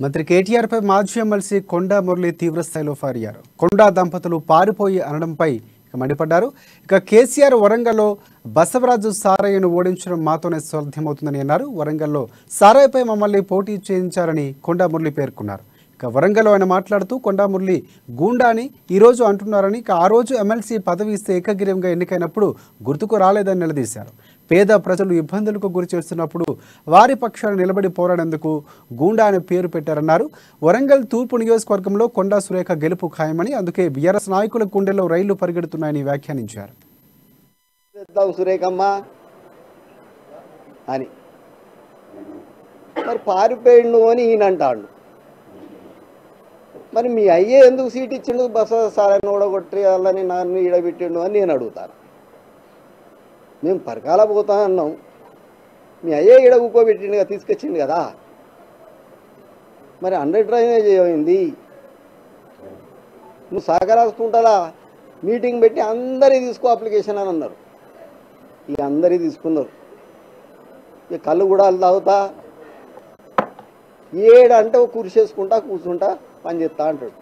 మంత్రి కేటీఆర్ పై మాజీ ఎమ్మెల్సీ కొండా మురళి తీవ్రస్థాయిలో ఫైర్ అయ్యారు. కొండా దంపతులు పారిపోయి అనడంపై మండిపడ్డారు. కేసీఆర్ వరంగల్లో బసవరాజు సారయ్యను ఓడించడం మాతోనే సాధ్యమవుతుందని అన్నారు. వరంగల్లో సారయ్యపై మమ్మల్ని పోటీ చేయించారని కొండా మురళి పేర్కొన్నారు. వరంగల్లో ఆయన మాట్లాడుతూ కొండా మురళి గూండాని ఈరోజు అంటున్నారని, ఆ రోజు ఎమ్మెల్సీ పదవి ఇస్తే ఏకగ్రీవంగా ఎన్నికైనప్పుడు గుర్తుకు రాలేదని నిలదీశారు. పేద ప్రజలు ఇబ్బందులకు గురి చేస్తున్నప్పుడు వారి పక్షాన నిలబడి పోరాడేందుకు గూండా అనే పేరు పెట్టారన్నారు. వరంగల్ తూర్పు నియోజకవర్గంలో కొండా సురేఖ గెలుపు ఖాయమని, అందుకే బీఆర్ఎస్ నాయకుల గుండెల్లో రైళ్లు పరిగెడుతున్నాయని వ్యాఖ్యానించారు. సురేఖమ్మ అని మరి పారిపోయిండు అని ఈయన అంటాడు. మరి మీ అయ్యే ఎందుకు సీట్ ఇచ్చిండు, బస సారాన్ని ఓడగొట్టాలని నన్ను ఈడబెట్టిండు అని నేను అడుగుతాను. మేము పరకాల పోతా అన్నాం, మీ అయ్యే ఈడ కూకోబెట్టిండుగా, తీసుకొచ్చిండు కదా. మరి అండర్ డ్రైనేజ్ ఏమైంది? నువ్వు సహకరాసుకుంటారా? మీటింగ్ పెట్టి అందరి తీసుకో అప్లికేషన్ అని అన్నారు. ఇక అందరి తీసుకున్నారు. ఇక కళ్ళు కూడా తాగుతా ఏడంటే కురిసేసుకుంటా కూర్చుంటా పని చేస్తా అంటాడు.